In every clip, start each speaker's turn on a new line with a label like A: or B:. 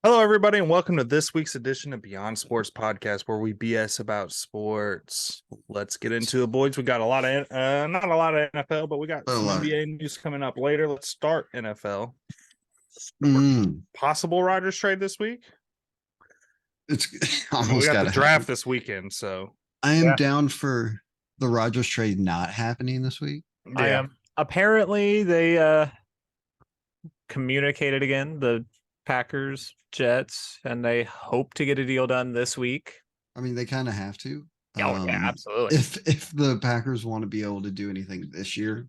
A: Hello, everybody, and welcome to this week's edition of Beyond Sports Podcast, where we BS about sports. Let's get into it, boys. We got a lot of, not a lot of NFL, but we got some NBA news coming up later. Let's start NFL. Possible Rodgers trade this week.
B: It's almost
A: we got the draft this weekend, so
B: I am down for the Rodgers trade not happening this week.
C: Yeah. I am. Apparently, they communicated again, the Packers, Jets, and they hope to get a deal done this week.
B: I mean, they kind of have to.
C: Oh, yeah, absolutely.
B: If the Packers want to be able to do anything this year.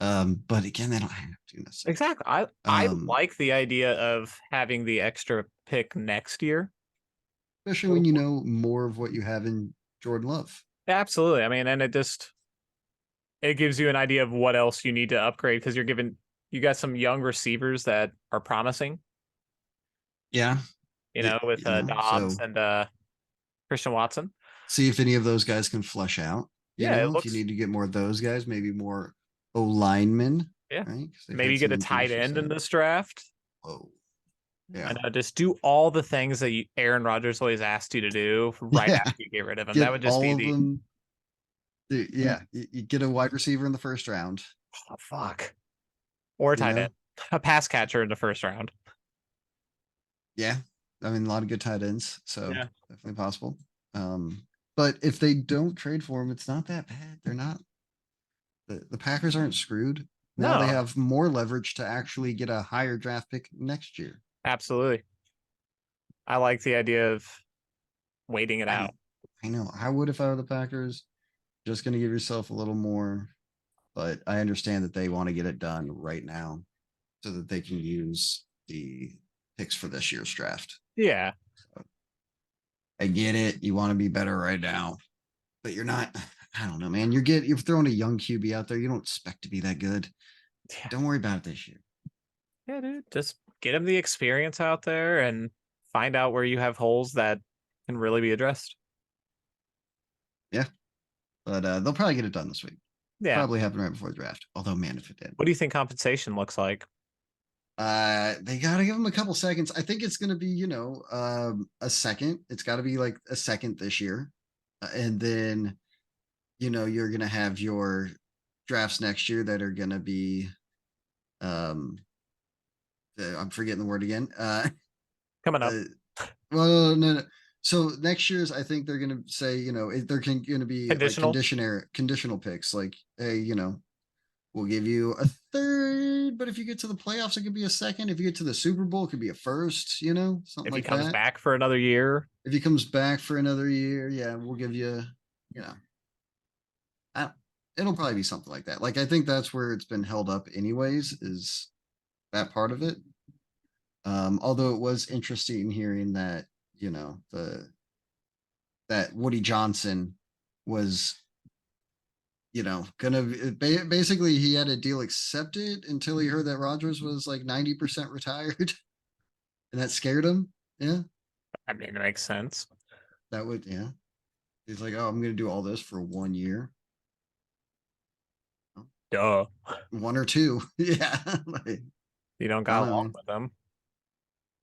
B: But again, they don't have to necessarily.
C: Exactly. I like the idea of having the extra pick next year.
B: Especially when you know more of what you have in Jordan Love.
C: Absolutely. I mean, and it gives you an idea of what else you need to upgrade because you got some young receivers that are promising.
B: Yeah.
C: With Dobbs and Christian Watson.
B: See if any of those guys can flush out.
C: If
B: you need to get more of those guys, maybe more O-linemen.
C: Yeah.
B: Right?
C: Maybe get a tight end in this draft.
B: Oh. Yeah.
C: And just do all the things that Aaron Rodgers always asked you to do after you get rid of him. That would just be
B: you get a wide receiver in the first round.
C: Oh, fuck. Or a tight end. A pass catcher in the first round.
B: Yeah. I mean, a lot of good tight ends. So definitely possible. But if they don't trade for him, it's not that bad. They're not. The Packers aren't screwed. Now they have more leverage to actually get a higher draft pick next year.
C: Absolutely. I like the idea of waiting it out.
B: I know. I would if I were the Packers. Just going to give yourself a little more. But I understand that they want to get it done right now so that they can use the picks for this year's draft.
C: Yeah.
B: So, I get it. You want to be better right now. But you're not. I don't know, man. You're throwing a young QB out there. You don't expect to be that good. Yeah. Don't worry about it this year.
C: Yeah, dude. Just get him the experience out there and find out where you have holes that can really be addressed.
B: Yeah. But they'll probably get it done this week.
C: Yeah.
B: Probably happen right before the draft. Although, man, if it did.
C: What do you think compensation looks like?
B: They got to give him a couple seconds. I think it's going to be, a second. It's got to be like a second this year. And then, you're going to have your drafts next year that are going to be, I'm forgetting the word again.
C: Coming up.
B: Well, no. So next year's, I think they're going to say, they're going to be conditional picks. Like, hey, we'll give you a third, but if you get to the playoffs, it could be a second. If you get to the Super Bowl, it could be a first, something like that. If
C: he comes back for another year.
B: If he comes back for another year, yeah, we'll give you, it'll probably be something like that. Like, I think that's where it's been held up anyways, is that part of it. Although it was interesting hearing that, that Woody Johnson was, basically he had a deal accepted until he heard that Rodgers was like 90% retired. And that scared him. Yeah.
C: I mean, it makes sense.
B: That would, yeah. He's like, oh, I'm going to do all this for 1 year.
C: Duh.
B: 1 or 2. Yeah.
C: You don't got along with them.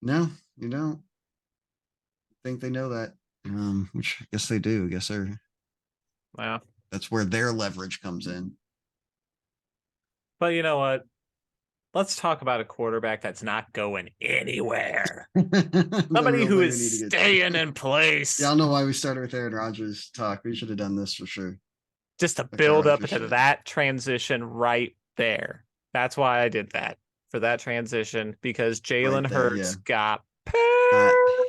B: No, you don't. I think they know that. Which I guess they do. I guess that's where their leverage comes in.
C: But you know what? Let's talk about a quarterback that's not going anywhere. Somebody who is staying in place.
B: Yeah, I don't know why we started with Aaron Rodgers talk. We should have done this for sure.
C: Just to build up to that transition right there. That's why I did that. For that transition, because Jalen Hurts got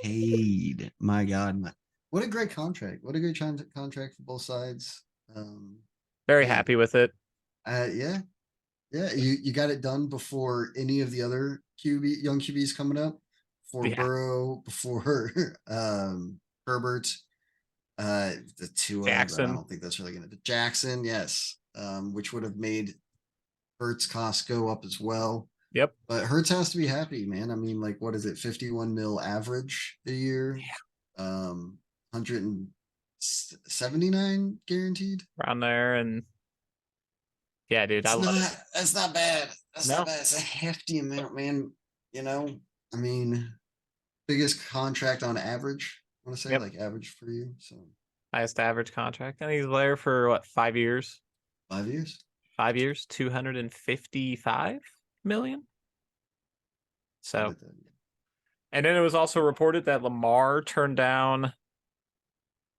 B: paid. My God. What a great contract. What a great contract for both sides.
C: Very happy with it.
B: Yeah. Yeah, you got it done before any of the other young QBs coming up. Before Burrow, before Herbert, the Tua, but I
C: Jackson.
B: don't think that's really going to be Jackson. Yes, which would have made Hurts costs go up as well.
C: Yep.
B: But Hurts has to be happy, man. I mean, like, what is it? 51 mil average a year.
C: Yeah.
B: 179 guaranteed.
C: Around there, and yeah, dude, I love it.
B: That's not bad. That's
C: No.
B: not bad. It's a hefty amount, man. I mean, biggest contract on average. I want to say
C: Yep.
B: like average for you. So
C: Highest average contract, and he's there for what, 5 years?
B: 5 years.
C: 5 years, 255 million. So, and then it was also reported that Lamar turned down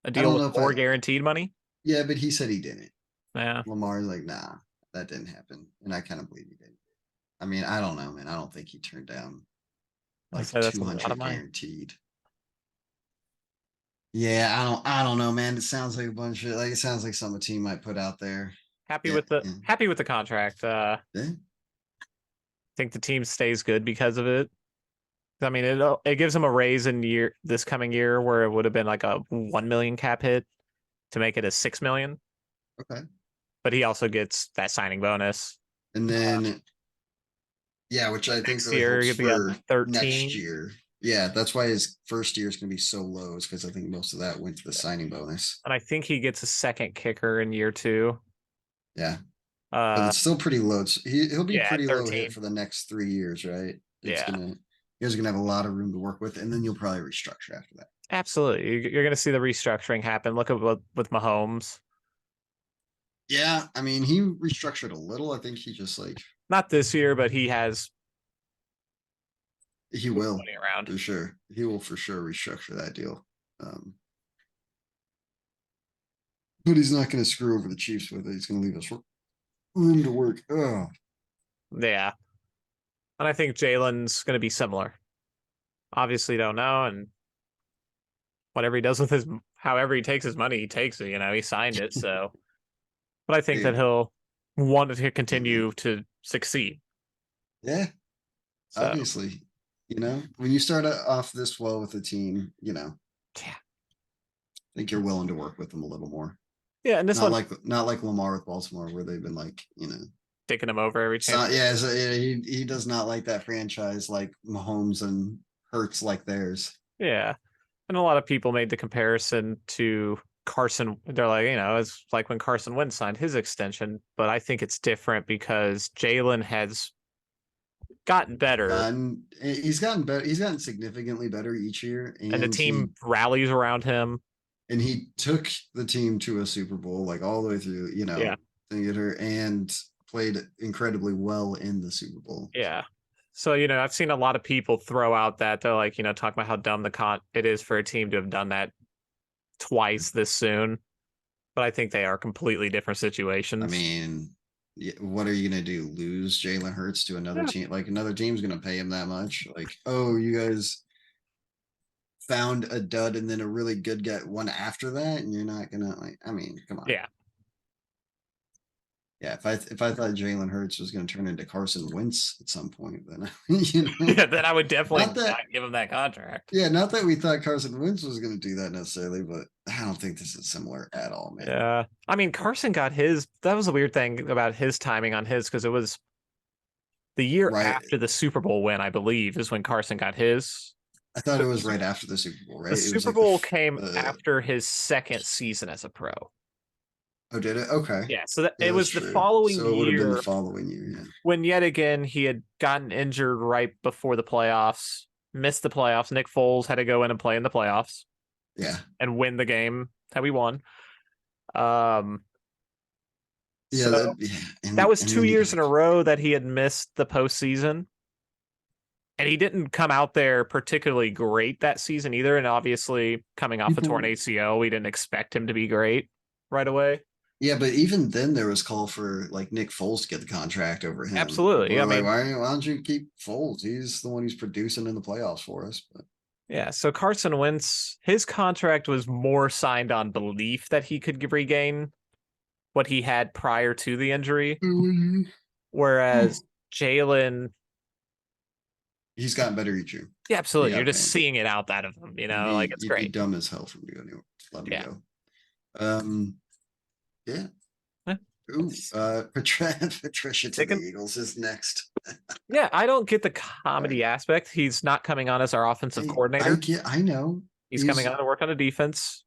C: a deal with more guaranteed money.
B: Yeah, but he said he didn't.
C: Yeah.
B: Lamar's like, nah, that didn't happen. And I kind of believe he did. I mean, I don't know, man. I don't think he turned down like 200 guaranteed. Yeah, I don't know, man. It sounds like a bunch of it sounds like some team might put out there.
C: Happy with the contract.
B: Yeah.
C: Think the team stays good because of it. I mean, it gives him a raise in this coming year where it would have been like a 1 million cap hit to make it a 6 million.
B: Okay.
C: But he also gets that signing bonus.
B: And then which I think
C: really helps for 13.
B: Next year. Yeah, that's why his first year is going to be so low, is because I think most of that went to the signing bonus.
C: And I think he gets a second kicker in year 2.
B: Yeah. But it's still pretty low. He'll be pretty
C: 13.
B: low hit for the next 3 years, right? You guys are gonna have a lot of room to work with, and then you'll probably restructure after that.
C: Absolutely. You're gonna see the restructuring happen. Look at with Mahomes.
B: Yeah, I mean, he restructured a little. I think he just
C: not this year, but he has.
B: He will
C: around
B: for sure. He will for sure restructure that deal. But he's not going to screw over the Chiefs with it. He's going to leave us room to work. Oh.
C: Yeah. And I think Jalen's going to be similar. Obviously, don't know. And whatever he does with however he takes his money, he takes it. He signed it. So, but I think that he'll want to continue to succeed.
B: Yeah. So. Obviously, when you start off this well with a team, I think you're willing to work with them a little more.
C: Yeah, and this
B: not like Lamar with Baltimore, where they've been
C: taking him over every chance.
B: He does not like that franchise like Mahomes and Hurts like theirs.
C: Yeah, and a lot of people made the comparison to Carson. They're like, it's like when Carson Wentz signed his extension, but I think it's different because Jalen has gotten better.
B: He's gotten better. He's gotten significantly better each year,
C: and the team rallies around him.
B: And he took the team to a Super Bowl, all the way through, and played incredibly well in the Super Bowl.
C: Yeah. So, I've seen a lot of people throw out that they're like, talk about how dumb it is for a team to have done that twice this soon. But I think they are completely different situations.
B: I mean, what are you going to do? Lose Jalen Hurts to another team? Another team's going to pay him that much? Oh, you guys found a dud and then a really good one after that, and you're not gonna come on.
C: Yeah.
B: If I thought Jalen Hurts was gonna turn into Carson Wentz at some point, then
C: then I would definitely not give him that contract.
B: Yeah, not that we thought Carson Wentz was gonna do that necessarily, but I don't think this is similar at all, man.
C: Yeah. I mean, Carson got his. That was a weird thing about his timing on his, because it was the year after the Super Bowl win, I believe, is when Carson got his.
B: I thought it was right after the Super Bowl, right?
C: The Super Bowl came after his second season as a pro.
B: Oh, did it? Okay.
C: Yeah, so it was the following year. So it would have been
B: the following year, yeah.
C: When yet again he had gotten injured right before the playoffs, missed the playoffs. Nick Foles had to go in and play in the playoffs.
B: Yeah.
C: And win the game that we won.
B: That
C: was 2 years in a row that he had missed the postseason. And he didn't come out there particularly great that season either. And obviously, coming off a torn ACL, we didn't expect him to be great right away.
B: Yeah, but even then, there was call for Nick Foles to get the contract over him.
C: Absolutely.
B: Why don't you keep Foles? He's the one who's producing in the playoffs for us. But.
C: Yeah, so Carson Wentz, his contract was more signed on belief that he could regain what he had prior to the injury. Whereas Jalen...
B: He's gotten better each year.
C: Yeah, absolutely. You're
B: Yeah,
C: just
B: man.
C: seeing it out of him, like it's
B: You'd be
C: great.
B: dumb as hell for me to let him
C: Yeah.
B: go. Yeah.
C: Yeah.
B: Ooh, Patricia to the Eagles is next.
C: Yeah, I don't get the comedy aspect. He's not coming on as our offensive coordinator.
B: I know.
C: He's coming on to work on a defense.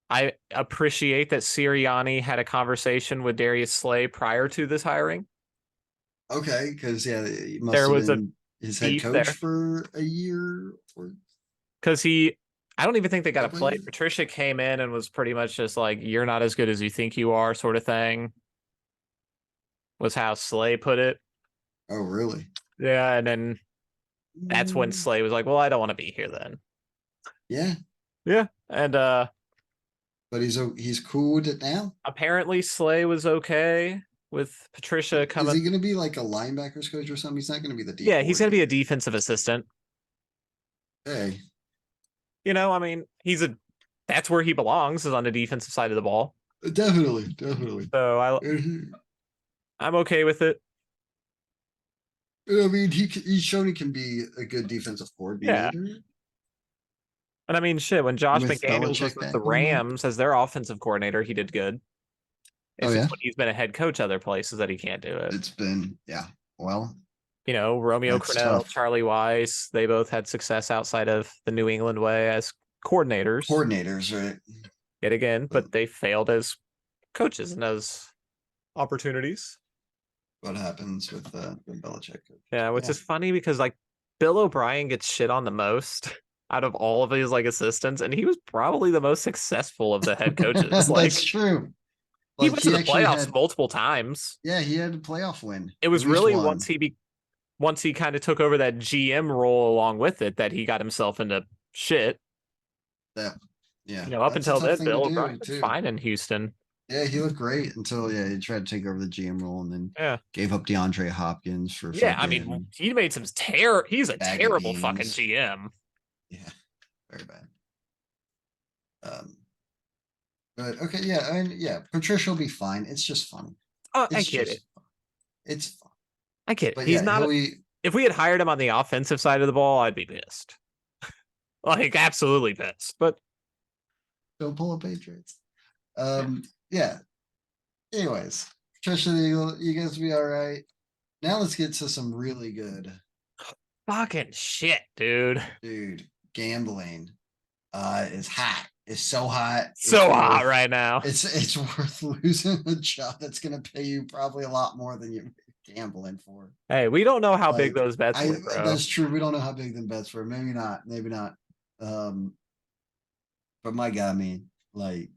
C: I appreciate that Sirianni had a conversation with Darius Slay prior to this hiring.
B: Okay, because he must
C: There
B: have
C: was
B: been his head
C: beef
B: coach
C: there.
B: for a year.
C: Because I don't even think they got to
B: Couple
C: play.
B: years?
C: Patricia came in and was pretty much just like, you're not as good as you think you are, sort of thing. Was how Slay put it.
B: Oh, really?
C: Yeah, and then that's when Slay was like, well, I don't want to be here then.
B: Yeah.
C: Yeah. And
B: but he's cool with it now.
C: Apparently Slay was okay with Patricia coming.
B: Is he gonna be like a linebackers coach or something? He's not gonna be the defense.
C: Yeah, he's gonna be a defensive assistant.
B: Hey.
C: I mean, that's where he belongs, is on the defensive side of the ball.
B: Definitely.
C: So I'm okay with it.
B: I mean, he's shown he can be a good defensive coordinator.
C: Yeah. And I mean, shit, when Josh
B: With
C: McDaniels was with the Rams as their offensive coordinator, he did good. It's just when he's been a head coach other places that he can't do it.
B: It's been, well.
C: Romeo Crennel, Charlie Weiss, they both had success outside of the New England way as coordinators.
B: Coordinators, right?
C: Yet again, but they failed as coaches and as opportunities.
B: What happens with Belichick?
C: Yeah, which is funny because like Bill O'Brien gets shit on the most out of all of his like assistants, and he was probably the most successcul of the head coaches.
B: That's true.
C: He went to the playoffs multiple times.
B: Yeah, he had a playoff win.
C: It was really once he kind of took over that GM role along with it that he got himself into shit.
B: Yeah.
C: Up until then, Bill O'Brien was fine in Houston.
B: Yeah, he looked great until he tried to take over the GM role and then gave up DeAndre Hopkins for
C: I mean, he made some he's a terrible fucking GM.
B: Yeah, very bad. But okay, yeah, I mean, Patricia will be fine. It's just funny.
C: Oh, I get it.
B: It's fun.
C: I get it. He's not. If we had hired him on the offensive side of the ball, I'd be pissed. Like absolutely pissed. But
B: don't pull up Patriots. Yeah. Anyways, Patricia the Eagle, you guys will be all right. Now let's get to some really good
C: fucking shit, dude.
B: Dude, gambling is hot. It's so hot.
C: So hot right now.
B: It's worth losing a job that's gonna pay you probably a lot more than you're gambling for.
C: Hey, we don't know how big those bets were, bro.
B: That's true. We don't know how big the bets were. Maybe not. But my God, I mean, like,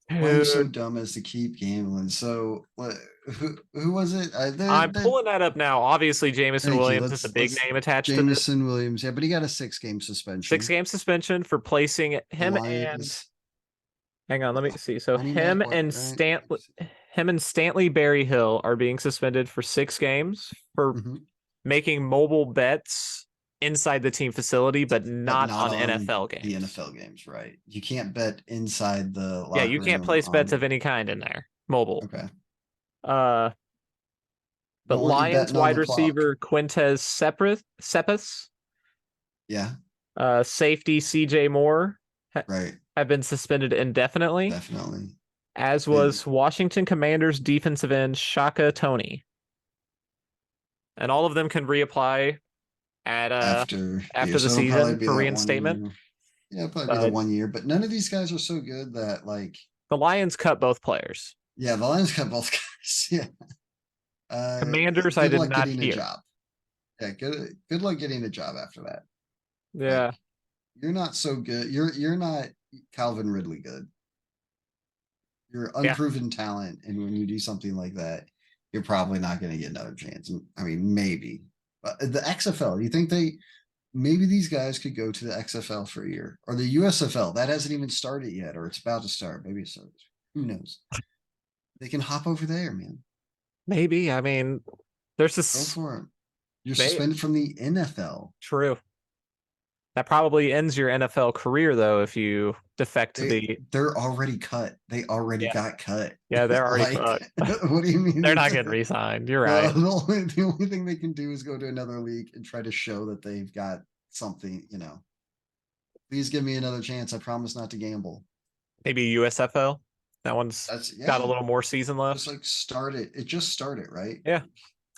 B: why are you so dumb as to keep gambling? So what? Who was it?
C: I'm pulling that up now. Obviously, Jameson Williams is a big name attached to this.
B: Jameson Williams, yeah, but he got a 6-game suspension.
C: 6-game suspension for placing him and. Hang on, let me see. So him and Stanley Berryhill are being suspended for 6 games for making mobile bets inside the team facility, but not on NFL games.
B: The NFL games, right? You can't bet inside the.
C: Yeah, you can't place bets of any kind in there. Mobile.
B: Okay.
C: But Lions wide receiver Quintez Cephas.
B: Yeah.
C: Safety CJ Moore.
B: Right.
C: Have been suspended indefinitely.
B: Definitely.
C: As was Washington Commanders defensive end Shaka Toney. And all of them can reapply at after the season for reinstatement.
B: Yeah, probably be the 1 year, but none of these guys are so good that like
C: the Lions cut both players.
B: Yeah, the Lions cut both guys. Yeah.
C: Commanders, I did not hear.
B: Yeah, good luck getting a job after that.
C: Yeah.
B: Like, you're not so good. You're not Calvin Ridley good. You're unproven talent, and when you do something like that, you're probably not going to get another chance. I mean, maybe. But the XFL, you think maybe these guys could go to the XFL for a year, or the USFL that hasn't even started yet, or it's about to start. Maybe it starts. Who knows? They can hop over there, man.
C: Maybe. I mean, there's this.
B: Go for it. You're suspended from the NFL.
C: True. That probably ends your NFL career though if you defect to the.
B: They're already cut. They already
C: Yeah.
B: got cut.
C: Yeah, they're already fucked.
B: What do you mean?
C: They're not getting re-signed. You're right.
B: The only thing they can do is go to another league and try to show that they've got something, Please give me another chance. I promise not to gamble.
C: Maybe USFL. That one's got a little more season left.
B: Just like start it. It just started, right?
C: Yeah.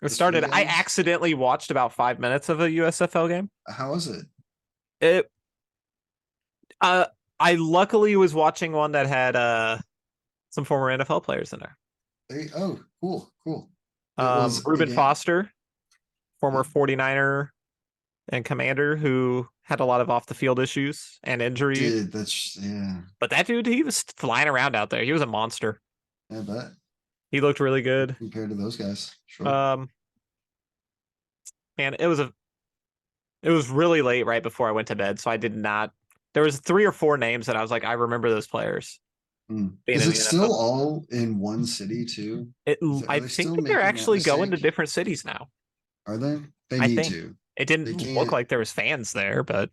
C: It started. I accidentally watched about 5 minutes of a USFL game.
B: How was it?
C: I luckily was watching one that had some former NFL players in there.
B: Oh, cool.
C: Reuben Foster, former 49er and commander who had a lot of off the field issues and injuries.
B: Dude, yeah.
C: But that dude, he was flying around out there. He was a monster.
B: I bet.
C: He looked really good
B: compared to those guys. Sure.
C: And it was really late right before I went to bed, so I did not. There was 3 or 4 names that I was like, I remember those players.
B: Is it still all in one city too?
C: I think that they're actually going to different cities now.
B: Are they? They need to.
C: It didn't look like there was fans there, but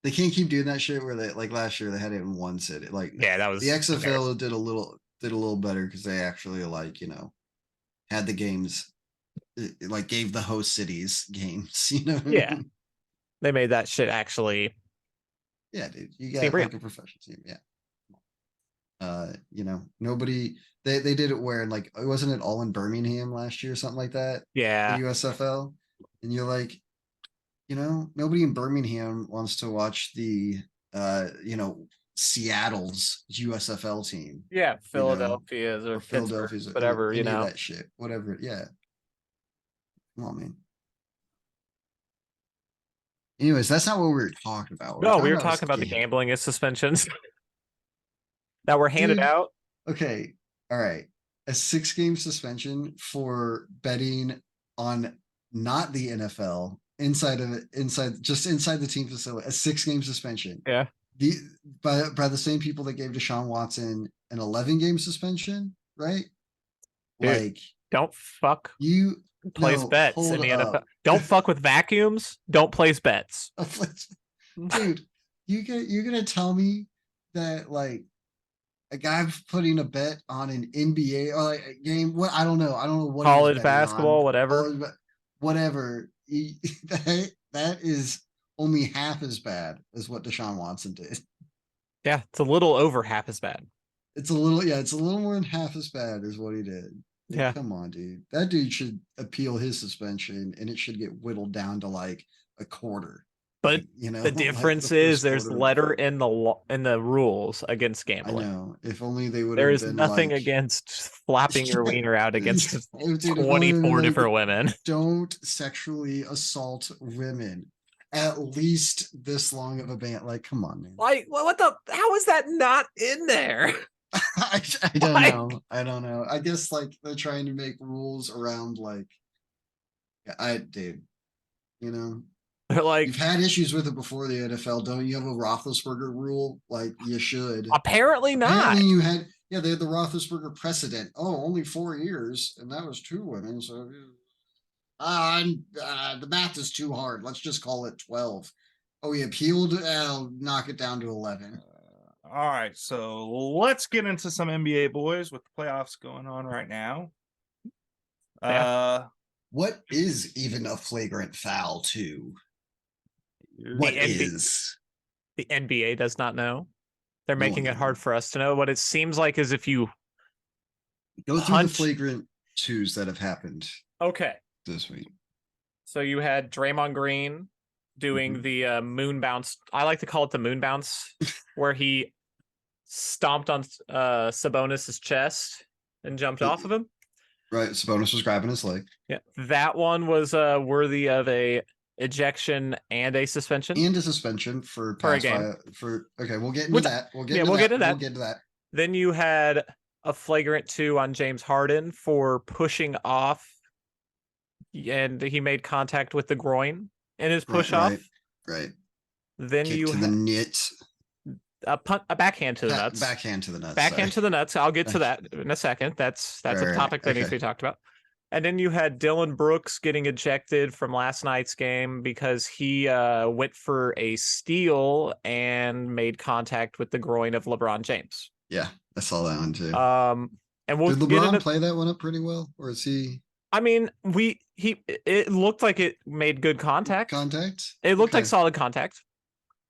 B: they can't keep doing that shit where they like last year they had it in one city. Like
C: that was
B: the XFL did a little better because they actually had the games, like gave the host cities games.
C: Yeah, they made that shit actually.
B: Yeah, dude, you got like a professional team. Yeah. Nobody. They did it where like wasn't it all in Birmingham last year or something like that?
C: Yeah.
B: The USFL, and you're like, nobody in Birmingham wants to watch the Seattle's USFL team.
C: Yeah, Philadelphia's or Philadelphia's, whatever,
B: that shit, whatever. Yeah. Come on, man. Anyways, that's not what we were talking about.
C: No, we were talking about the gambling and suspensions that were handed out.
B: Okay. All right. A 6-game suspension for betting on not the NFL inside the team facility. A 6-game suspension.
C: Yeah.
B: By the same people that gave Deshaun Watson an 11-game suspension, right?
C: Dude, don't fuck.
B: You
C: place bets in the NFL. Don't fuck with vacuums. Don't place bets.
B: Dude, you're gonna tell me that like a guy putting a bet on an NBA or like a game? What I don't know what
C: college basketball,
B: whatever. That is only half as bad as what Deshaun Watson did.
C: Yeah, it's a little over half as bad.
B: It's a little more than half as bad as what he did.
C: Yeah.
B: Come on, dude. That dude should appeal his suspension and it should get whittled down to like a quarter.
C: But the difference is there's letter in the rules against gambling.
B: I know. If only they would.
C: There is nothing against flapping your wiener out against 24 different women.
B: Don't sexually assault women. At least this long of a ban. Like, come on, man.
C: Like, how is that not in there?
B: I don't know. I don't know. I guess like they're trying to make rules around like, dude,
C: They're like,
B: you've had issues with it before the NFL. Don't you have a Roethlisberger rule? Like you should.
C: Apparently not.
B: Apparently you had, they had the Roethlisberger precedent. Oh, only 4 years, and that was 2 women. So, the math is too hard. Let's just call it 12. Oh, he appealed. I'll knock it down to 11.
A: All right, so let's get into some NBA boys with the playoffs going on right now.
B: What is even a flagrant foul too? What is?
C: The NBA does not know. They're making it hard for us to know. What it seems like is if you
B: go through the flagrant 2s that have happened.
C: Okay.
B: This week.
C: So you had Draymond Green doing the moon bounce. I like to call it the moon bounce, where he stomped on Sabonis's chest and jumped off of him.
B: Right, Sabonis was grabbing his leg.
C: Yeah, that one was worthy of a ejection and a suspension.
B: And a suspension for a game. Okay, we'll get into that. We'll get into that.
C: Then you had a flagrant 2 on James Harden for pushing off, and he made contact with the groin in his push off.
B: Right.
C: Then
B: kick to the knit.
C: A backhand to the nuts.
B: Backhand to the nuts.
C: Backhand to the nuts. I'll get to that in a second. That's a topic that needs to be talked about. And then you had Dylan Brooks getting ejected from last night's game because he went for a steal and made contact with the groin of LeBron James.
B: Yeah, I saw that one too.
C: And we'll
B: Did
C: get
B: LeBron
C: into,
B: play that one up pretty well, or is he?
C: I mean, it looked like it made good contact. It looked like solid contact.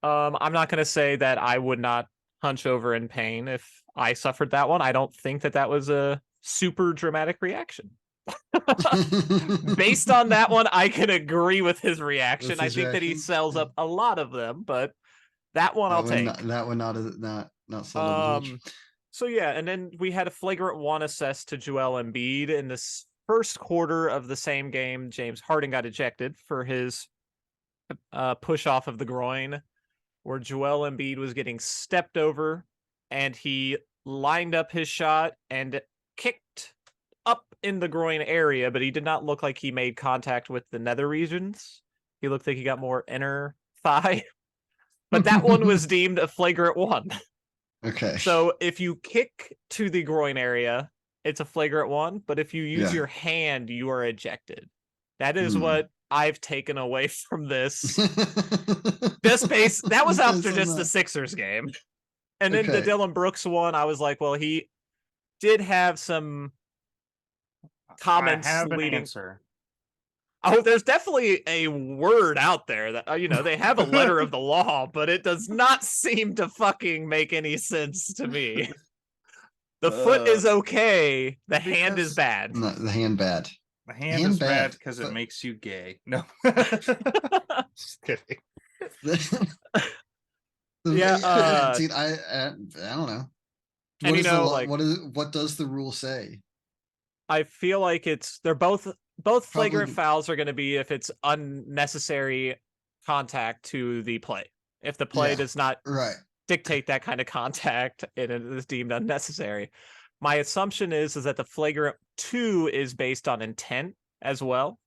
C: I'm not going to say that I would not hunch over in pain if I suffered that one. I don't think that was a super dramatic reaction. Based on that one, I can agree with his reaction. I think that he sells up a lot of them, but that one I'll take.
B: That one not selling much.
C: So yeah, and then we had a flagrant one assessed to Joel Embiid in this first quarter of the same game. James Harden got ejected for his push off of the groin, where Joel Embiid was getting stepped over, and he lined up his shot and kicked up in the groin area, but he did not look like he made contact with the nether regions. He looked like he got more inner thigh. But that one was deemed a flagrant one.
B: Okay.
C: So if you kick to the groin area, it's a flagrant one. But if you use your hand, you are ejected. That is what I've taken away from this. That was after just the Sixers game. And then the Dylan Brooks one, I was like, well, he did have some comments leading. Oh, there's definitely a word out there that, they have a letter of the law, but it does not seem to fucking make any sense to me. The foot is okay. The hand is bad.
B: No, the hand bad.
A: The hand is bad because it makes you gay. No. Just kidding.
C: Yeah.
B: Dude, I don't know. What does the rule say?
C: I feel like they're both flagrant fouls are going to be if it's unnecessary contact to the play. If the play does not dictate that kind of contact, it is deemed unnecessary. My assumption is that the flagrant 2 is based on intent as well.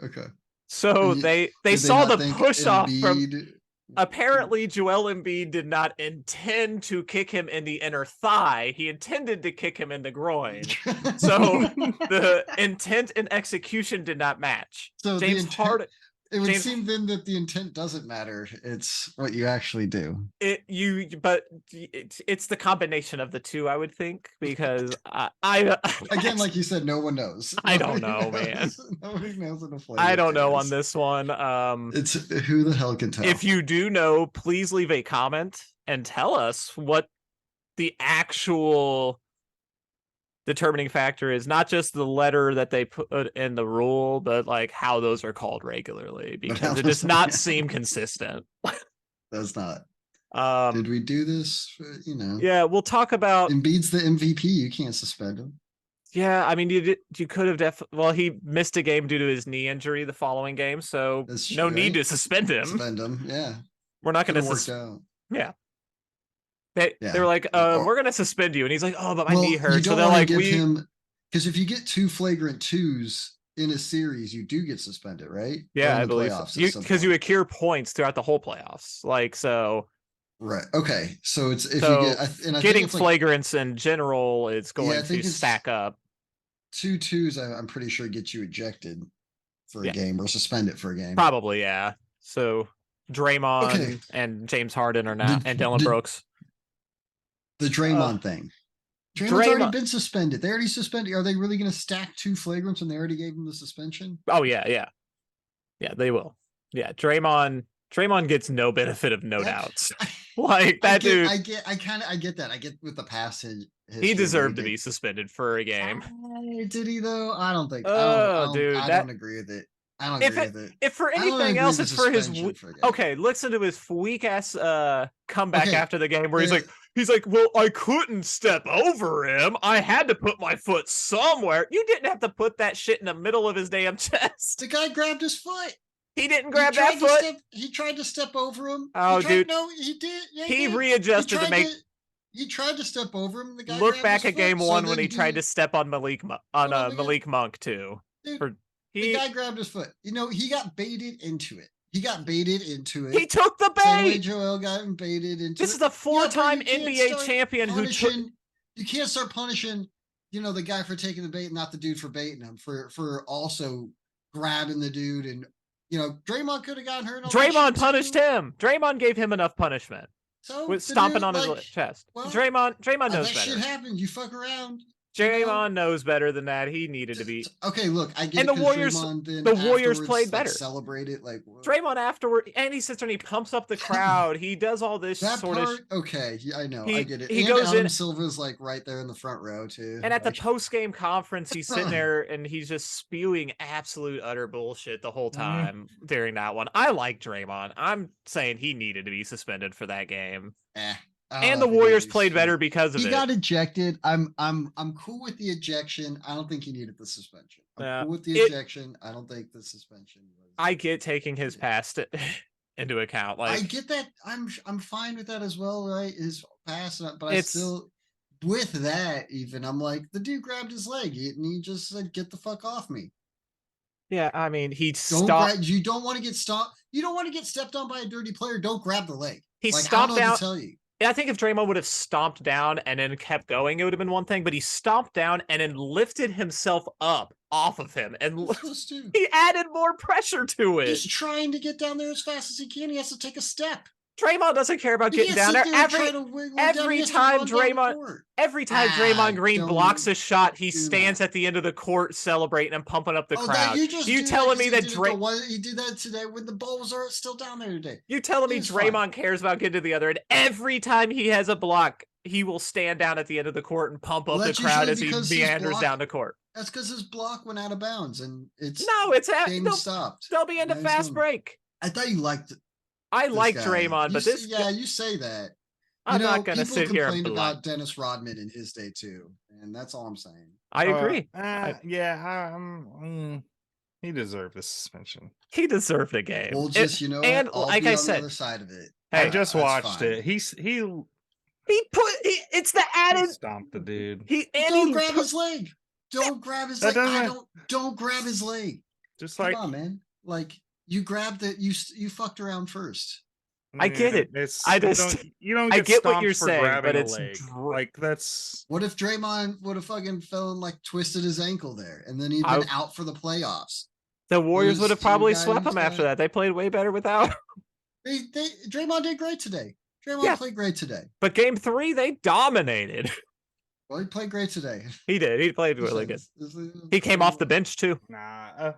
B: Okay.
C: So they saw the push off from. Apparently, Joel Embiid did not intend to kick him in the inner thigh. He intended to kick him in the groin. So the intent and execution did not match.
B: So James Harden. It would seem then that the intent doesn't matter. It's what you actually do.
C: But it's the combination of the two, I would think, because I
B: again, like you said, no one knows.
C: I don't know, man.
B: Nobody knows what a flavor.
C: I don't know on this one.
B: It's who the hell can tell.
C: If you do know, please leave a comment and tell us what the actual determining factor is, not just the letter that they put in the rule, but like how those are called regularly, because it does not seem consistent.
B: Does not. Did we do this?
C: Yeah, we'll talk about
B: Embiid's the MVP. You can't suspend him.
C: Yeah, I mean, you could have well, he missed a game due to his knee injury the following game, so no need to suspend him.
B: Suspend him, yeah.
C: We're not going to suspend. Yeah. They were like, we're going to suspend you. And he's like, oh, but my knee hurts. So they're like,
B: because if you get 2 flagrant 2s in a series, you do get suspended, right?
C: Yeah, I believe so. Because you accrue points throughout the whole playoffs. Like, so.
B: Right. Okay. So it's if you get
C: getting flagrants in general, it's going to stack up.
B: 2 2s, I'm pretty sure get you ejected for a game or suspended for a game.
C: Probably, yeah. So Draymond and James Harden are now, and Dylan Brooks.
B: The Draymond thing. Draymond's already been suspended. They already suspended. Are they really going to stack 2 flagrants when they already gave him the suspension?
C: Oh yeah, they will. Yeah, Draymond gets no benefit of no doubts. Like that dude.
B: I get that. I get with the passage.
C: He deserved to be suspended for a game.
B: Did he though? I don't think.
C: Dude,
B: I don't agree with it. I don't agree with it.
C: If for anything else, it's for his. Okay, listen to his weak ass comeback after the game where he's like, well, I couldn't step over him. I had to put my foot somewhere. You didn't have to put that shit in the middle of his damn chest.
B: The guy grabbed his foot.
C: He didn't grab that foot.
B: He tried to step over him.
C: Oh, dude.
B: No, he did. Yeah,
C: he readjusted to make.
B: He tried to step over him. The guy
C: look back at game 1 when he tried to step on Malik Monk too.
B: Dude, the guy grabbed his foot. He got baited into it. He took the bait.
C: Same way
B: Joel got baited into
C: This is a 4-time NBA champion who took.
B: You can't start punishing the guy for taking the bait, not the dude for baiting him, for also grabbing the dude. And, Draymond could have gotten hurt.
C: Draymond punished him. Draymond gave him enough punishment.
B: So
C: With stomping
B: dude,
C: on his chest. Draymond knows
B: that
C: better.
B: shit happens. You fuck around.
C: Draymond knows better than that. He needed to be.
B: Okay, look, I get
C: and
B: it.
C: The Warriors played better.
B: Celebrate it, like
C: Draymond afterward, and he sits there and he pumps up the crowd. He does all this
B: that
C: sort
B: part.
C: of.
B: Okay, I know, I get it.
C: He
B: and
C: goes
B: Adam
C: in.
B: Silva's like right there in the front row too.
C: And at the post-game conference, he's sitting there and he's just spewing absolute utter bullshit the whole time during that one. I like Draymond. I'm saying he needed to be suspended for that game. And the Warriors played better because of it.
B: He got ejected. I'm cool with the ejection. I don't think he needed the suspension. I'm cool with the ejection. I don't think the suspension was.
C: I get taking his past into account. Like
B: I get that. I'm fine with that as well, right? His pass, but I still with that even I'm like the dude grabbed his leg and he just said, "Get the fuck off me."
C: Yeah, I mean he stopped.
B: You don't want to get stopped. You don't want to get stepped on by a dirty player. Don't grab the leg.
C: He
B: like,
C: stomped
B: I don't know
C: out.
B: to tell you.
C: I think if Draymond would have stomped down and then kept going, it would have been one thing. But he stomped down and then lifted himself up off of him, and he added more pressure to it.
B: He's trying to get down there as fast as he can. He has to take a step.
C: Draymond doesn't care about getting down there. Every time Draymond Green blocks a shot, he stands at the end of the court celebrating and pumping up the crowd. You telling me that
B: he did that today when the balls are still down there today?
C: You telling me Draymond cares about getting to the other end? Every time he has a block, he will stand down at the end of the court and pump up the crowd as he meanders down the court.
B: That's because his block went out of bounds and it's
C: game stopped. They'll be in a fast break.
B: I thought you liked it.
C: I like Draymond, but this.
B: Yeah, you say that.
C: I'm not going to sit here and
B: complained about Dennis Rodman in his day too, and that's all I'm saying.
C: I agree.
A: He deserved the suspension.
C: He deserved a game.
B: We'll just,
C: and like I said,
B: on the other side of it.
A: I just watched it. It's
C: the added
A: stomp the dude.
B: Don't grab his leg. Don't grab his leg. Don't grab his leg.
A: Just
B: come on, man. Like. You grabbed it. You fucked around first.
C: I get it.
A: You don't get
C: I get what you're
A: for
C: saying, but it's
A: like that's.
B: What if Draymond would have fucking fell and like twisted his ankle there, and then he'd been out for the playoffs?
C: The Warriors would have probably swept him after that. They played way better without.
B: Draymond did great today. Draymond played great today.
C: But game 3, they dominated.
B: Well, he played great today.
C: He did. He played really good. He came off the bench too.
A: Nah,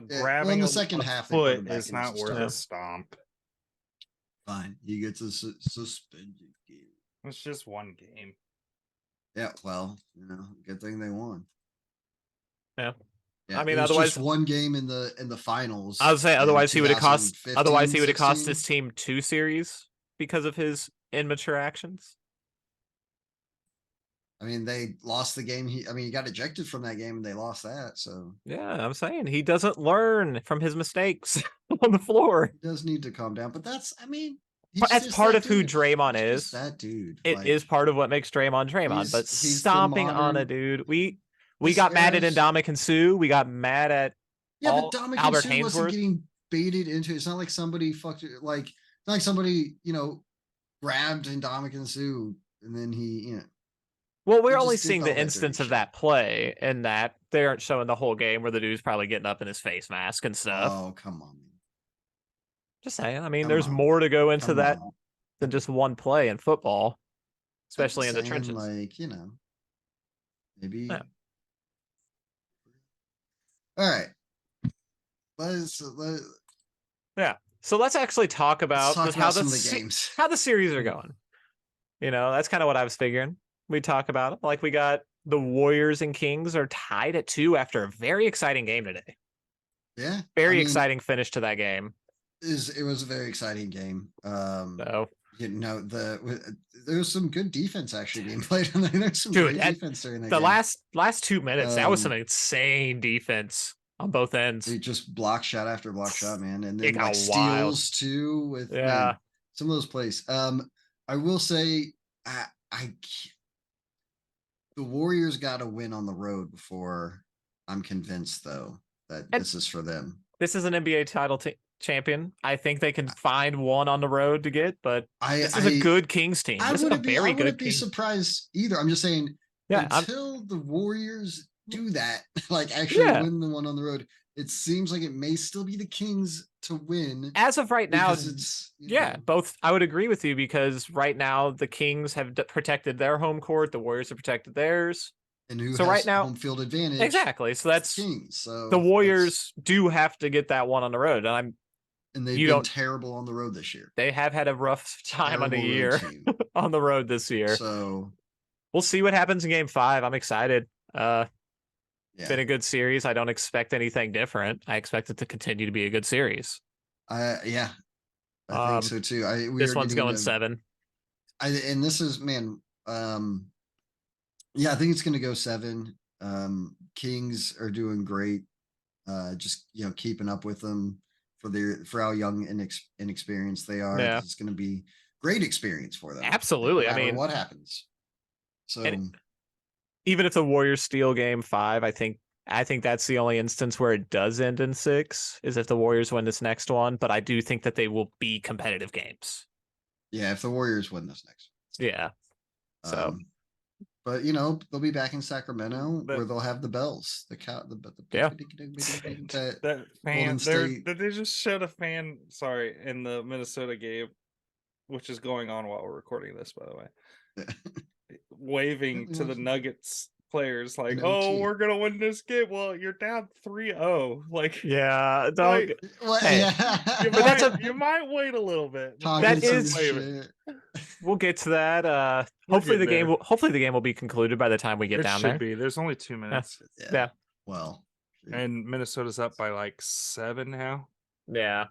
A: grabbing
B: the second half
A: foot is not worth a stomp.
B: Fine, he gets a suspended game.
A: It's just one game.
B: Yeah, well, good thing they won.
C: Yeah.
B: Yeah,
C: I mean,
B: otherwise just one game in the finals.
C: I would say otherwise he would have cost. Otherwise he would have cost his team 2 series because of his immature actions.
B: I mean, they lost the game. He got ejected from that game and they lost that. So
C: yeah, I'm saying he doesn't learn from his mistakes on the floor.
B: He does need to calm down, but that's
C: part of who Draymond is.
B: That dude.
C: It is part of what makes Draymond Draymond. But stomping on a dude, we got mad at Ndamukong Suh. We got mad at
B: but Ndamukong Suh wasn't getting baited into it. It's not like somebody fucked it. Like it's not like somebody grabbed Ndamukong Suh and then he
C: Well, we're only seeing the instance of that play, and that they aren't showing the whole game where the dude's probably getting up in his face mask and stuff.
B: Oh, come on.
C: Just saying. I mean, there's more to go into that than just one play in football, especially in the trenches.
B: Like, maybe. Yeah. All right.
C: Yeah. So let's actually talk about how
B: some of the games.
C: How the series are going. That's kind of what I was figuring. We talk about it. Like we got the Warriors and Kings are tied at 2 after a very exciting game today.
B: Yeah.
C: Very exciting finish to that game.
B: It was a very exciting game.
C: So
B: there was some good defense actually being played. There's some good defense during that
C: game.
B: The
C: last 2 minutes, that was some insane defense on both ends.
B: They just block shot after block shot, man. And then like steals too with some of those plays. I will say the Warriors got to win on the road before I'm convinced, though, that this is for them.
C: This is an NBA title champion. I think they can find one on the road to get, but this is a good Kings team. This is a very good.
B: I wouldn't be surprised either. I'm just saying
C: Yeah,
B: until the Warriors do that, like actually
C: Yeah.
B: win the one on the road, it seems like it may still be the Kings to win.
C: as of right now,
B: Because it's
C: yeah, both. I would agree with you because right now the Kings have protected their home court, the Warriors have protected theirs.
B: and who
C: So
B: has
C: right now,
B: home field advantage?
C: exactly. So
B: It's
C: that's
B: the Kings. So
C: the Warriors do have to get that one on the road, and
B: they've
C: you
B: been
C: don't.
B: terrible on the road this year.
C: They have had a rough time on the
B: Terrible road
C: year
B: team.
C: on the road this year.
B: So
C: We'll see what happens in Game 5. I'm excited.
B: yeah,
C: Been a good series. I don't expect anything different. I expect it to continue to be a good series.
B: yeah, I think so too.
C: This one's going 7.
B: And this is yeah, I think it's gonna go 7. Kings are doing great. Just keeping up with them for how young and inexperienced they are.
C: Yeah.
B: It's gonna be great experience for them.
C: Absolutely.
B: No
C: I
B: matter
C: mean,
B: what happens. So
C: even if the Warriors steal Game 5, I think that's the only instance where it does end in 6 is if the Warriors win this next one. But I do think that they will be competitive games.
B: yeah, if the Warriors win this next.
C: Yeah. So,
B: but they'll be back in Sacramento where they'll have the bells, the cow,
C: yeah.
A: That fan, they just showed a fan, sorry, in the Minnesota game, which is going on while we're recording this, by the way, waving to the Nuggets players like, "Oh, we're gonna win this game." Well, you're down 3-0. Like,
C: yeah, don't.
B: Hey,
C: yeah.
A: You might wait a little bit.
C: That is shit. We'll get to that. Hopefully the game will be concluded by the time we get down there.
A: It should be. There's only 2 minutes.
C: Yeah.
B: Well,
A: and Minnesota's up by like 7 now.
C: Yeah.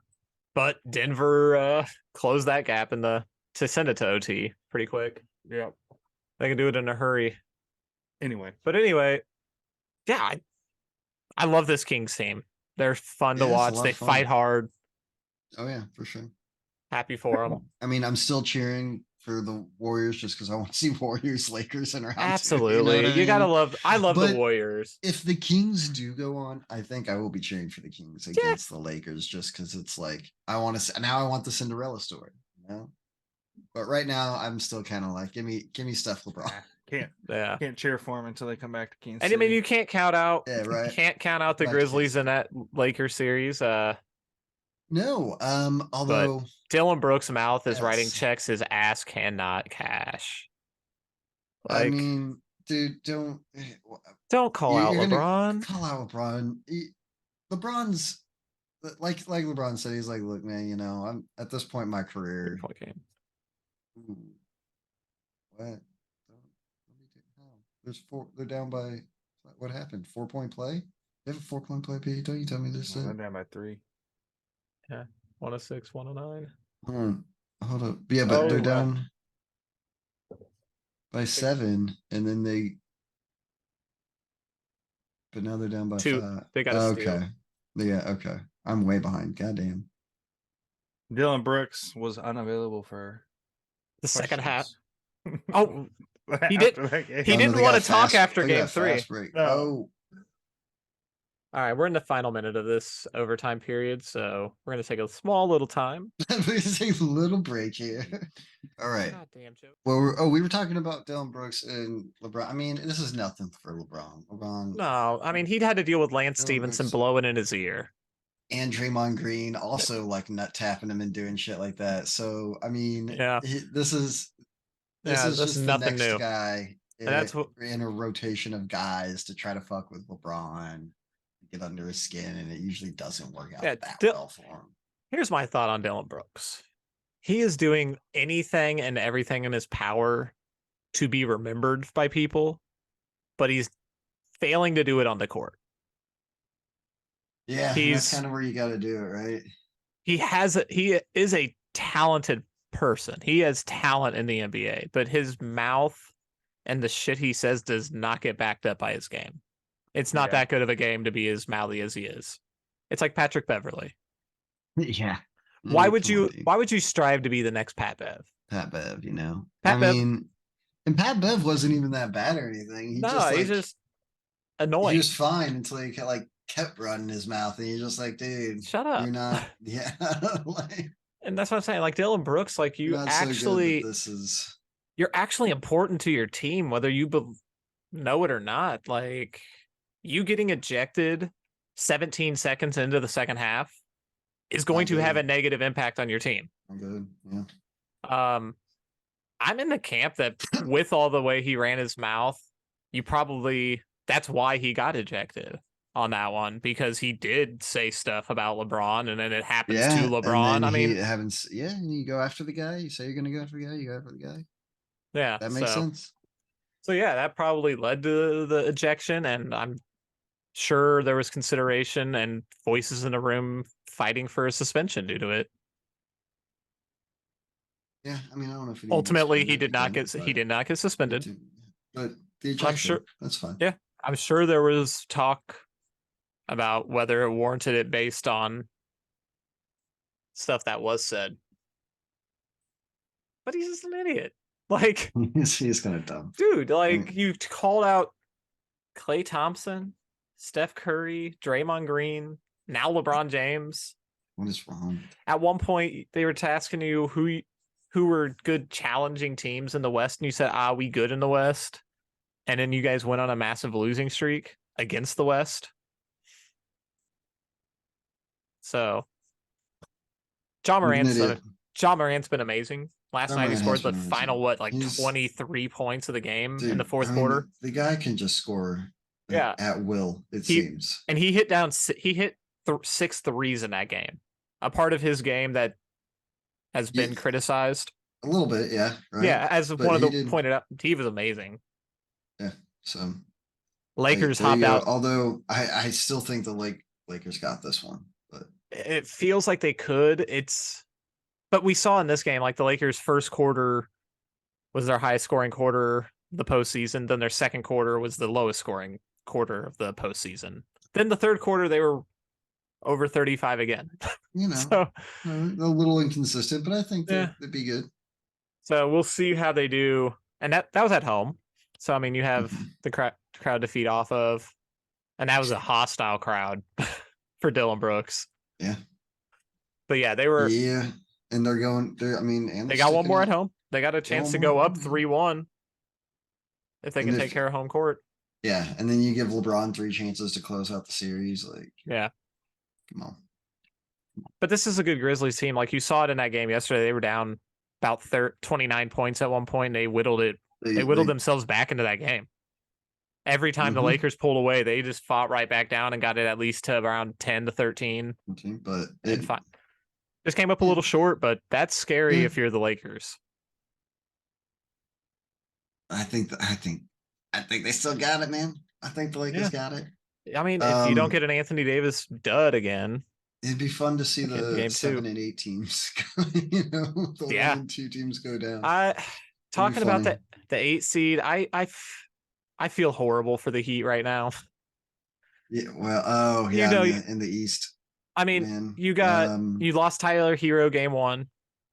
C: But Denver closed that gap to send it to OT pretty quick.
A: Yeah.
C: They can do it in a hurry.
A: Anyway,
C: yeah, I love this Kings team. They're fun to watch. They fight hard.
B: Oh yeah, for sure.
C: Happy for them.
B: I mean, I'm still cheering for the Warriors just because I want to see Warriors Lakers in round 2.
C: Absolutely, you gotta love. I love the Warriors.
B: If the Kings do go on, I think I will be cheering for the Kings against the Lakers just because it's like I want to. Now I want the Cinderella story. But right now, I'm still kind of like, give me Steph LeBron.
A: Can't cheer for them until they come back to Kansas
C: and
A: City.
C: I mean, you can't count out.
B: Yeah, right.
C: You can't count out the Grizzlies in that Lakers series.
B: No. Although
C: Dylan Brooks' mouth is writing checks his ass cannot cash.
B: I mean, dude, don't
C: call out LeBron.
B: Call out LeBron. LeBron's like LeBron said. He's like, look, man. I'm at this point in my career. Ooh, what? There's 4. They're down by. What happened? 4-point play. They have a 4-point play. P. Don't you tell me this?
A: They're down by 3.
C: Yeah, 106, 109.
B: Hold up. Yeah, but they're down by 7, and then but now they're down by
C: 2.
B: 5.
C: They got to steal.
B: Okay. Yeah. Okay. I'm way behind. Goddamn.
A: Dylan Brooks was unavailable for
C: the second half. Oh, he didn't want to talk after Game 3.
B: No.
C: All right, we're in the final minute of this overtime period, so we're going to take a small little time.
B: We're going to take a little break here. All right.
C: Goddamn joke.
B: Well, we were talking about Dylan Brooks and LeBron. I mean, this is nothing for LeBron.
C: No, I mean, he'd had to deal with Lance Stevenson blowing in his ear.
B: And Draymond Green also like nut tapping him and doing shit like that. So, I mean, this is just nothing new. Guy in a rotation of guys to try to fuck with LeBron. Get under his skin, and it usually doesn't work out that well for him.
C: Here's my thought on Dylan Brooks. He is doing anything and everything in his power to be remembered by people, but he's failing to do it on the court.
B: Yeah, that's kind of where you got to do it, right?
C: He is a talented person. He has talent in the NBA, but his mouth and the shit he says does not get backed up by his game. It's not that good of a game to be as mouthy as he is. It's like Patrick Beverly.
B: Yeah.
C: Why would you strive to be the next Pat Bev?
B: Pat Bev, and Pat Bev wasn't even that bad or anything. He's just annoying. He was fine until he kept running his mouth, and you're just like, dude,
C: shut up.
B: You're not. Yeah.
C: And that's what I'm saying. Like Dylan Brooks, like you're actually important to your team, whether you know it or not, like you getting ejected 17 seconds into the second half is going to have a negative impact on your team.
B: I'm good. Yeah.
C: I'm in the camp that with all the way he ran his mouth, that's why he got ejected on that one, because he did say stuff about LeBron and then it happens to LeBron. I mean,
B: and you go after the guy. You say you're going to go after the guy. You go after the guy.
C: Yeah,
B: that makes sense.
C: So yeah, that probably led to the ejection, and I'm sure there was consideration and voices in the room fighting for a suspension due to it.
B: Yeah, I mean, I don't know if
C: ultimately he did not get suspended.
B: But the ejection,
C: I'm sure
B: that's fine.
C: Yeah, I'm sure there was talk about whether it warranted it based on stuff that was said. But he's just an idiot. Like
B: he's kind of dumb.
C: Dude, like you called out Klay Thompson, Steph Curry, Draymond Green, now LeBron James.
B: What is wrong?
C: At one point they were asking you who were good challenging teams in the West, and you said, we good in the West. And then you guys went on a massive losing streak against the West. So Ja Morant's been amazing. Last night he scored the final 23 points of the game in the fourth quarter.
B: The guy can just score at will, it seems.
C: And he hit 6 threes in that game. A part of his game that has been criticized.
B: A little bit, yeah. Right?
C: Yeah, as one of the pointed out, he was amazing.
B: Yeah, so
C: Lakers hop out.
B: Although I still think the Lakers got this one, but
C: it feels like they could. But we saw in this game, like the Lakers' first quarter was their highest scoring quarter the postseason. Then their second quarter was the lowest scoring quarter of the postseason. Then the third quarter, they were over 35 again.
B: So a little inconsistent, but I think they'd be good.
C: So we'll see how they do. And that was at home. So, I mean, you have the crowd to feed off of. And that was a hostile crowd for Dylan Brooks.
B: Yeah.
C: But yeah, they were.
B: Yeah. And
C: they got one more at home. They got a chance to go up 3-1 if they can take care of home court.
B: Yeah. And then you give LeBron 3 chances to close out the series.
C: Yeah.
B: Come on.
C: But this is a good Grizzlies team. Like you saw it in that game yesterday. They were down about 29 points at one point. They whittled it. They whittled themselves back into that game. Every time the Lakers pulled away, they just fought right back down and got it at least to around 10 to 13.
B: But
C: just came up a little short, but that's scary if you're the Lakers.
B: I think they still got it, man. I think the Lakers got it.
C: I mean, if you don't get an Anthony Davis dud again,
B: it'd be fun to see the 7 and 8 teams. The 1 and 2 teams go down.
C: Talking about the 8 seed, I feel horrible for the Heat right now.
B: Yeah, well, in the East.
C: I mean, you lost Tyler Hero game 1,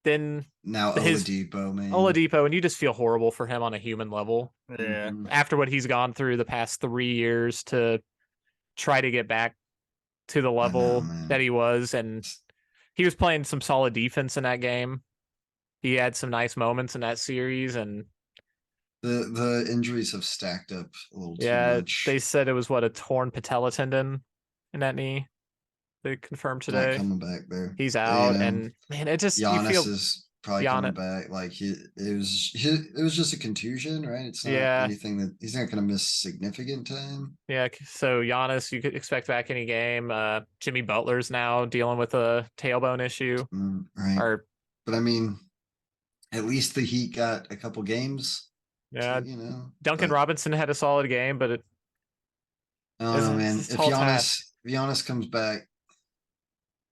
C: then
B: now Oladipo, man.
C: Oladipo, and you just feel horrible for him on a human level.
A: Yeah.
C: After what he's gone through the past 3 years to try to get back to the level that he was, and he was playing some solid defense in that game. He had some nice moments in that series, and
B: the injuries have stacked up a little too much.
C: They said it was a torn patella tendon in that knee. They confirmed today.
B: Not coming back there.
C: He's out, and man, it just
B: Giannis is probably coming back. Like it was just a contusion, right? It's not anything that he's not going to miss significant time.
C: Yeah. So Giannis, you could expect back any game. Jimmy Butler's now dealing with a tailbone issue.
B: Right. But I mean, at least the Heat got a couple games.
C: Yeah. Duncan Robinson had a solid game, but
B: man. If Giannis comes back,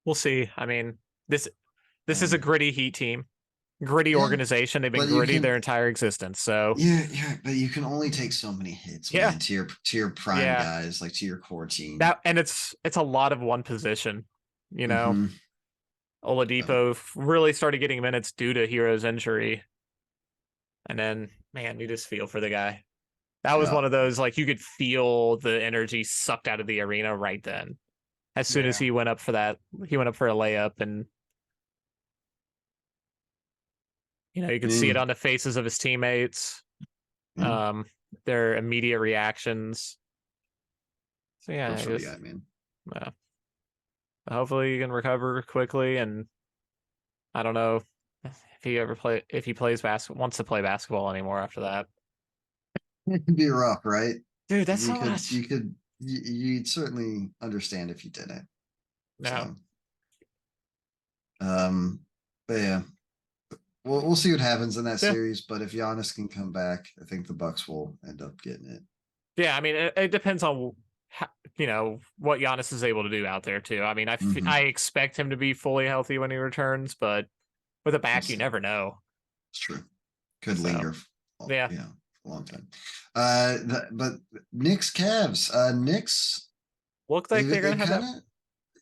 C: we'll see. I mean, this is a gritty Heat team, gritty organization. They've been gritty their entire existence. So
B: but you can only take so many hits. Man, to your prime guys, like to your core team.
C: And it's a lot of one position. Oladipo really started getting minutes due to Hero's injury, and then man, you just feel for the guy. That was one of those you could feel the energy sucked out of the arena right then. As soon as he went up for a layup, and you could see it on the faces of his teammates. their immediate reactions. So yeah,
B: Good for the guy, man.
C: Yeah. Hopefully he can recover quickly, and I don't know if he wants to play basketball anymore after that.
B: It'd be rough, right?
C: Dude, that's so much.
B: You'd certainly understand if you didn't.
C: No.
B: So, but yeah, we'll see what happens in that
C: Yeah.
B: series. But if Giannis can come back, I think the Bucks will end up getting it.
C: Yeah, I mean, it depends on what Giannis is able to do out there too. I mean, I expect him to be fully healthy when he returns, but with a back, you never know.
B: It's true. Could linger.
C: Yeah.
B: A long time. But Knicks Cavs. Knicks
C: look like they're gonna have that.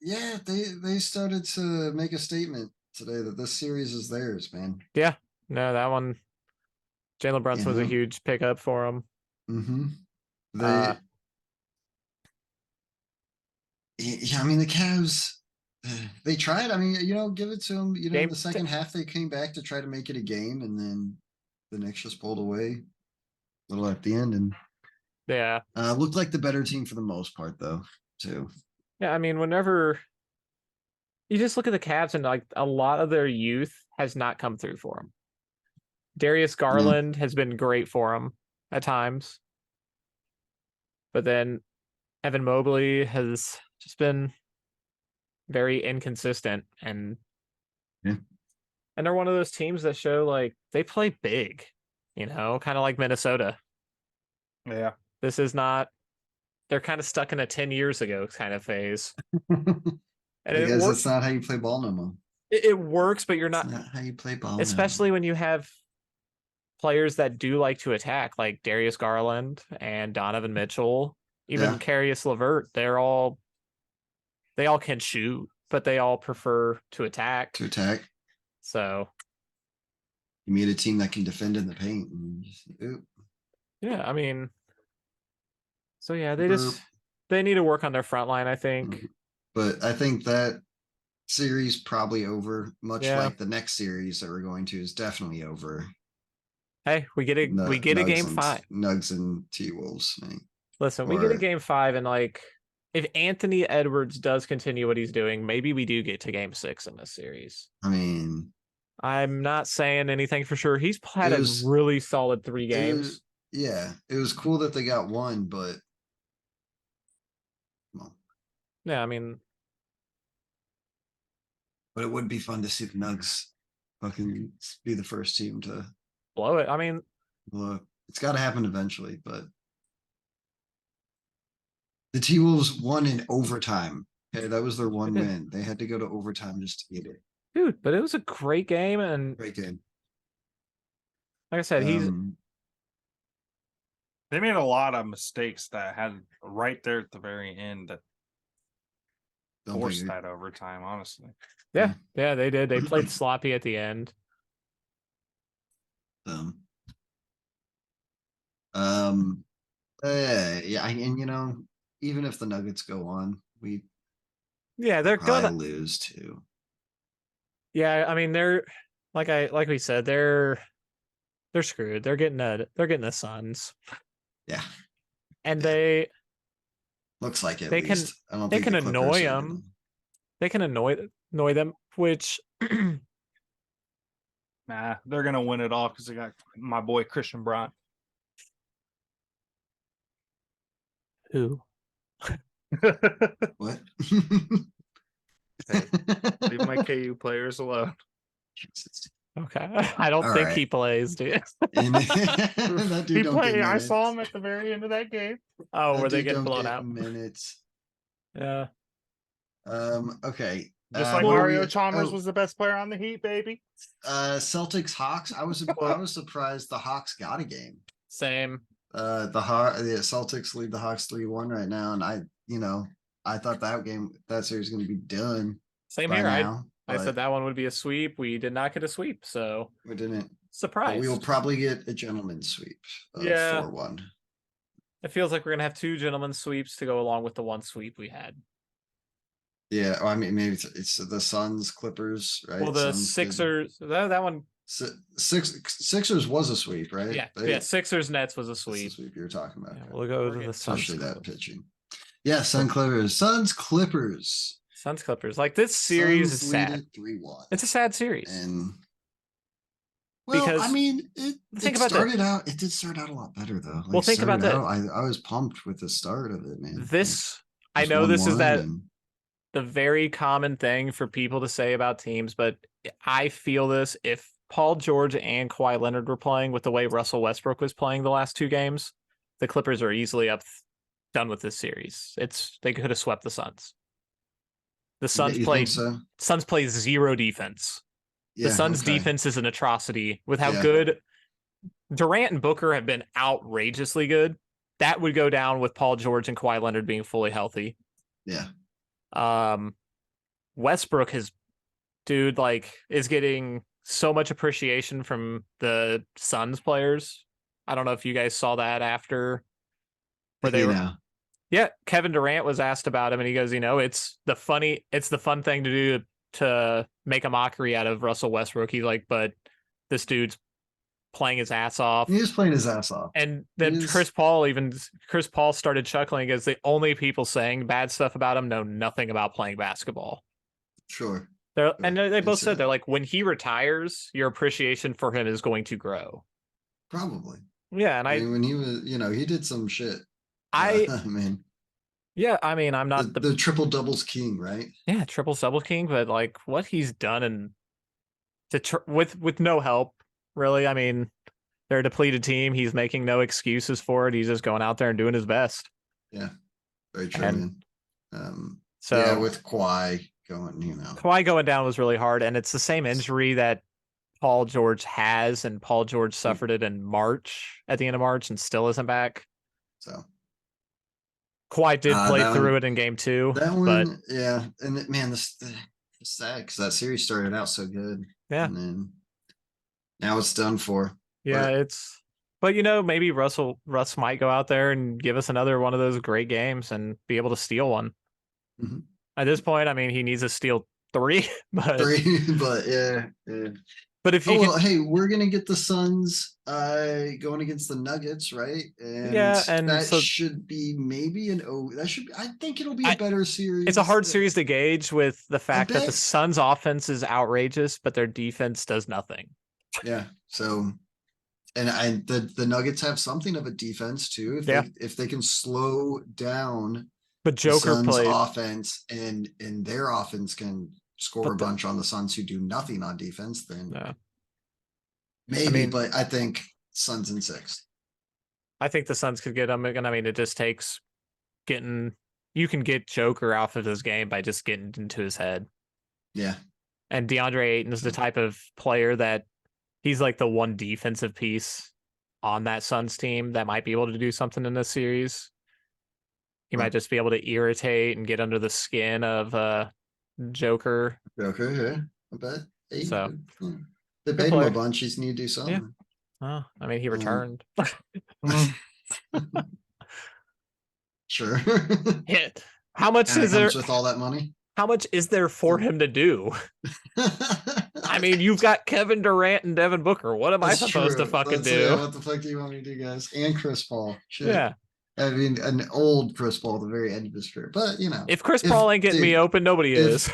B: Yeah, they started to make a statement today that this series is theirs, man.
C: Yeah. No, that one. Jalen Brunson was a huge pickup for him.
B: Mm-hmm. Yeah, I mean the Cavs. They tried. I mean, give it to them. The second half they came back to try to make it a game, and then the Knicks just pulled away a little at the end, and
C: yeah,
B: looked like the better team for the most part, though, too.
C: Yeah, I mean, whenever you just look at the Cavs, and like a lot of their youth has not come through for them. Darius Garland has been great for them at times, but then Evan Mobley has just been very inconsistent, and they're one of those teams that show like they play big, kind of like Minnesota.
A: Yeah,
C: this is not. They're kind of stuck in a 10 years ago kind of phase.
B: And because that's not how you play ball no more.
C: It works, but you're not
B: how you play ball.
C: Especially when you have players that do like to attack, like Darius Garland and Donovan Mitchell, even Caris LeVert. They all can shoot, but they all prefer to attack. So
B: you meet a team that can defend in the paint.
C: Yeah, I mean, so yeah, they need to work on their front line, I think.
B: But I think that series probably over, much like the next series that we're going to is definitely over.
C: Hey, we get a game 5.
B: Nugs and T-Wolves.
C: Listen, we get a game 5, and like if Anthony Edwards does continue what he's doing, maybe we do get to game 6 in this series.
B: I mean,
C: I'm not saying anything for sure. He's had a really solid 3 games.
B: It was cool that they got one, but
C: yeah, I mean,
B: but it would be fun to see the Nugs fucking be the first team to
C: blow it. I mean,
B: look, it's got to happen eventually, but the T-Wolves won in overtime. Okay, that was their one win. They had to go to overtime just to get it.
C: Dude, but it was a great game, and
B: great game.
C: Like I said,
A: they made a lot of mistakes that had right there at the very end that forced that overtime, honestly.
C: Yeah, they did. They played sloppy at the end.
B: And even if the Nuggets go on,
C: they're gonna
B: lose too.
C: Yeah, I mean they're like we said, they're screwed. They're getting the Suns.
B: Yeah,
C: and they
B: looks like it.
C: They can annoy them. They can annoy them, which
A: nah, they're gonna win it all because they got my boy Christian Braun.
C: Who?
B: What?
A: Hey, leave my KU players alone.
C: Okay, I don't think he plays, dude.
B: That dude
A: he played. I saw him at the very end of that game.
C: Oh, were they getting blown out?
B: Minutes.
C: Yeah.
B: Okay.
A: Just like Mario Chalmers was the best player on the Heat, baby.
B: Celtics Hawks. I was surprised the Hawks got a game.
C: Same.
B: The Celtics lead the Hawks 3-1 right now, and I thought that series was going to be done.
C: Same here. I said that one would be a sweep. We did not get a sweep, so
B: we didn't.
C: Surprise.
B: We will probably get a gentleman's sweep. 4-1.
C: It feels like we're gonna have 2 gentlemen's sweeps to go along with the 1 sweep we had.
B: Yeah, I mean maybe it's the Suns Clippers, right?
C: Well, the Sixers that one
B: Sixers was a sweep, right?
C: Yeah. Sixers Nets was a
B: That's the
C: sweep.
B: sweep you were talking about.
C: Yeah,
B: Okay.
C: we'll go to the Suns.
B: Especially that pitching. Yeah, Suns Clippers.
C: Suns Clippers. Like this series
B: Suns
C: is
B: lead
C: sad.
B: it 3-1.
C: It's a sad series.
B: And well,
C: because
B: I mean, it
C: think about
B: started out. It did start out a lot better though.
C: Well, think about that.
B: I was pumped with the start of it, man.
C: This
B: Like,
C: I know this is
B: 1-1
C: that
B: and-
C: the very common thing for people to say about teams, but I feel this if Paul George and Kawhi Leonard were playing with the way Russell Westbrook was playing the last 2 games, the Clippers are easily done with this series. They could have swept the Suns. The Suns
B: you think so?
C: Suns play 0 defense.
B: Yeah,
C: The Suns'
B: okay.
C: defense is an atrocity with how
B: Yeah.
C: good Durant and Booker have been outrageously good. That would go down with Paul George and Kawhi Leonard being fully healthy.
B: Yeah.
C: Westbrook is getting so much appreciation from the Suns players. I don't know if you guys saw that after where they were. Yeah, Kevin Durant was asked about him and he goes, it's the fun thing to do to make a mockery out of Russell Westbrook. He's like, but this dude's playing his ass off.
B: He is playing his ass off.
C: And then Chris Paul started chuckling as the only people saying bad stuff about him know nothing about playing basketball.
B: Sure.
C: They both said, they're like, when he retires, your appreciation for him is going to grow.
B: Probably.
C: Yeah, and
B: I mean, when he was, he did some shit.
C: I'm not
B: the triple doubles king, right?
C: Yeah, triple double king, but like what he's done and with no help, really. I mean, they're a depleted team. He's making no excuses for it. He's just going out there and doing his best.
B: Yeah, very true, man.
C: So
B: with Kawhi
C: going down was really hard, and it's the same injury that Paul George has, and Paul George suffered it in March, at the end of March, and still isn't back.
B: So
C: Kawhi did play through it in game 2.
B: That one,
C: but
B: yeah, and man, it's sad because that series started out so good.
C: Yeah,
B: and then now it's done for.
C: Yeah, but maybe Russ might go out there and give us another one of those great games and be able to steal one.
B: Mm-hmm.
C: At this point, I mean, he needs to steal 3, but
B: yeah.
C: But if you
B: hey, we're gonna get the Suns going against the Nuggets, right? And that should be maybe I think it'll be a better series.
C: It's a hard series to gauge with the fact that the Suns' offense is outrageous, but their defense does nothing.
B: Yeah. So, and the Nuggets have something of a defense too. If they can slow down
C: but Joker
B: Suns
C: played
B: offense and their offense can score a bunch on the Suns who do nothing on defense, then maybe. But I think Suns in 6.
C: I think the Suns could get them. And I mean, it just takes you can get Joker off of his game by just getting into his head.
B: Yeah.
C: And DeAndre Ayton is the type of player that he's like the one defensive piece on that Suns team that might be able to do something in this series. He might just be able to irritate and get under the skin of Joker.
B: Yeah. I bet.
C: So
B: they paid him a bunch. He's need to do something.
C: Yeah. I mean, he returned.
B: Sure.
C: Yeah. How much is there
B: with all that money?
C: How much is there for him to do? I mean, you've got Kevin Durant and Devin Booker. What am I supposed to fucking do?
B: What the fuck do you want me to do, guys? And Chris Paul. Shit.
C: Yeah.
B: I mean, an old Chris Paul at the very end of his career. But,
C: if Chris Paul ain't getting me open, nobody is.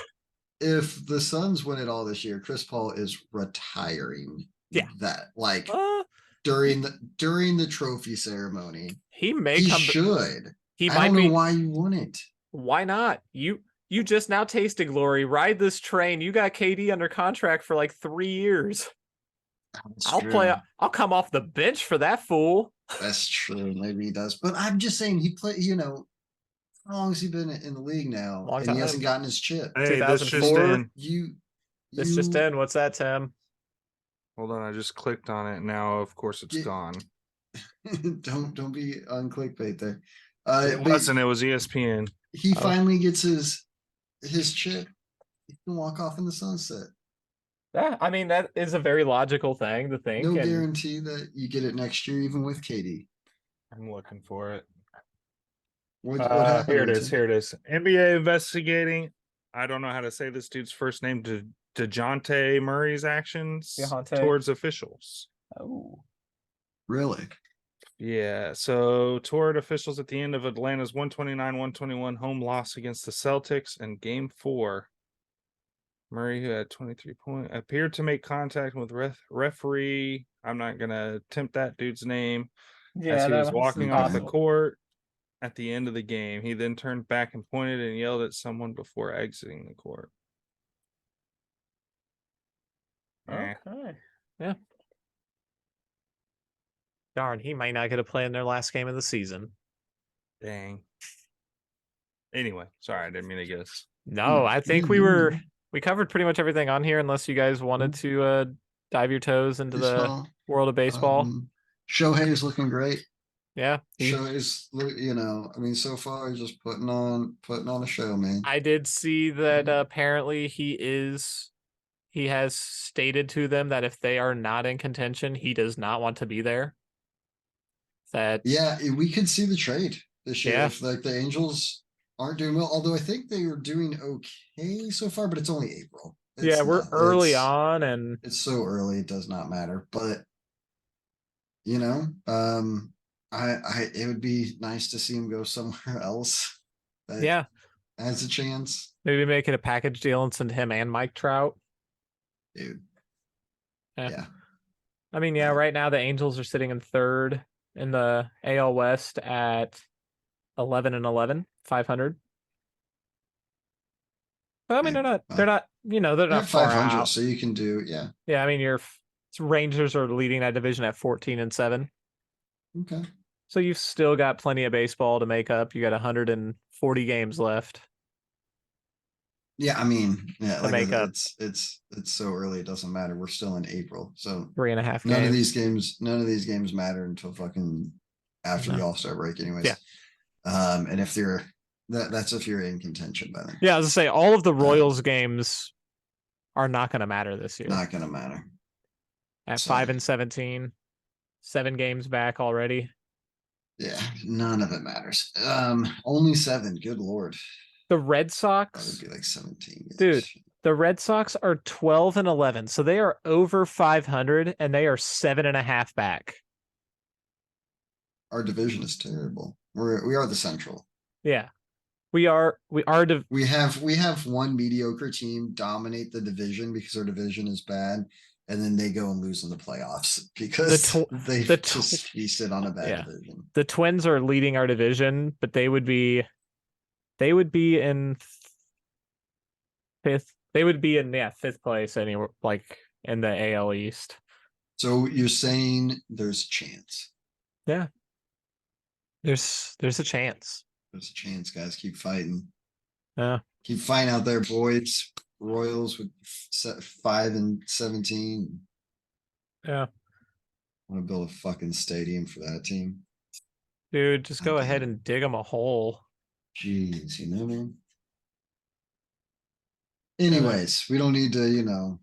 B: If the Suns win it all this year, Chris Paul is retiring.
C: Yeah.
B: That, during the trophy ceremony.
C: He
B: should.
C: He
B: I
C: might
B: don't
C: be.
B: know why you wouldn't.
C: Why not? You just now tasted glory. Ride this train. You got KD under contract for like 3 years. I'll come off the bench for that fool.
B: That's true. Maybe he does. But I'm just saying he played, how long has he been in the league now?
C: Long
B: and
C: time.
B: He hasn't gotten his chip.
A: Hey, this just
C: 2004.
A: in.
C: This just in. What's that, Tim?
A: Hold on, I just clicked on it. Now, of course, it's gone.
B: Don't be on clickbait there.
A: It wasn't. It was ESPN.
B: He finally gets his chip. He can walk off in the sunset.
C: Yeah, I mean, that is a very logical thing to think.
B: No guarantee that you get it next year, even with KD.
A: I'm looking for it.
B: What happened?
A: Here it is. NBA investigating. I don't know how to say this dude's first name. DeJounte Murray's actions
C: DeJounte.
A: towards officials.
C: Oh.
B: Really?
A: Yeah, so toward officials at the end of Atlanta's 129-121 home loss against the Celtics in Game 4. Murray, who had 23 points, appeared to make contact with referee. I'm not going to attempt that dude's name.
C: Yeah,
A: as he was
C: that
A: walking off the
C: impossible.
A: court at the end of the game. He then turned back and pointed and yelled at someone before exiting the court.
C: Okay. Yeah. Darn, he might not get a play in their last game of the season.
A: Dang. Anyway, sorry, I didn't mean to guess.
C: No, I think we covered pretty much everything on here, unless you guys wanted to dive your toes into the world of baseball.
B: Shohei is looking great.
C: Yeah,
B: Shohei's, I mean, so far he's just putting on a show, man.
C: I did see that apparently he has stated to them that if they are not in contention, he does not want to be there.
B: Yeah, we could see the trade this year
C: Yeah.
B: if like the Angels aren't doing well. Although I think they were doing okay so far, but it's only April.
C: We're early on, and
B: it's so early it does not matter. But it would be nice to see him go somewhere else. That has a chance.
C: Maybe make it a package deal and send him and Mike Trout.
B: Dude.
C: Yeah. I mean, right now the Angels are sitting in third in the AL West at 11-11, 500. But I mean, they're not far
B: 500,
C: out.
B: so you can do, yeah.
C: Yeah, I mean, your Rangers are leading that division at 14-7.
B: Okay.
C: So you've still got plenty of baseball to make up. You got 140 games left.
B: Yeah, I mean,
C: to make up.
B: It's so early it doesn't matter. We're still in April, so
C: 3.5 games.
B: none of these games matter until fucking after the All-Star break, anyways.
C: Yeah.
B: And if that's if you're in contention by then.
C: Yeah, I was gonna say all of the Royals games are not going to matter this year.
B: Not gonna matter.
C: At 5-17, 7 games back already.
B: Yeah, none of it matters. Only 7. Good lord.
C: The Red
B: That
C: Sox,
B: would be like 17 games.
C: dude. The Red Sox are 12-11, so they are over 500, and they are 7.5 back.
B: Our division is terrible. We are the Central.
C: Yeah, we are.
B: We have one mediocre team dominate the division because our division is bad, and then they go and lose in the playoffs because they just feasted on a bad division.
C: The Twins are leading our division, but they would be in fifth. They would be in fifth place anywhere, like in the AL East.
B: So you're saying there's a chance?
C: Yeah, there's a chance.
B: There's a chance, guys. Keep fighting.
C: Yeah,
B: keep fighting out there, boys. Royals with 5-17.
C: Yeah,
B: I want to build a fucking stadium for that team,
C: dude. Just go ahead and dig them a hole.
B: Jeez, man. Anyways, we don't need to,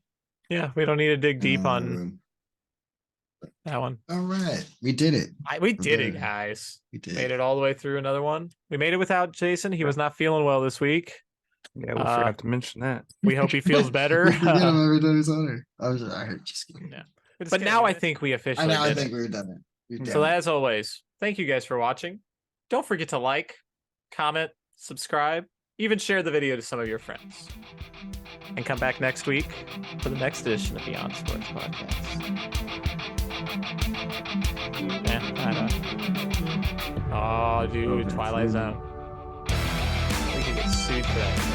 C: Yeah, we don't need to dig deep on that one.
B: All right, we did it.
C: We did it, guys.
B: We did.
C: Made it all the way through another one. We made it without Jason. He was not feeling well this week.
A: Yeah, we forgot to mention that.
C: We hope he feels better.
B: We forget him every time he's on here. I heard just kidding.
C: Yeah. But now I think we officially
B: I
C: did
B: think
C: it.
B: we've done it.
C: So as always, thank you guys for watching. Don't forget to like, comment, subscribe, even share the video to some of your friends. And come back next week for the next edition of Beyond Sports Podcast. Oh, dude, Twilight Zone. We can get sued for that.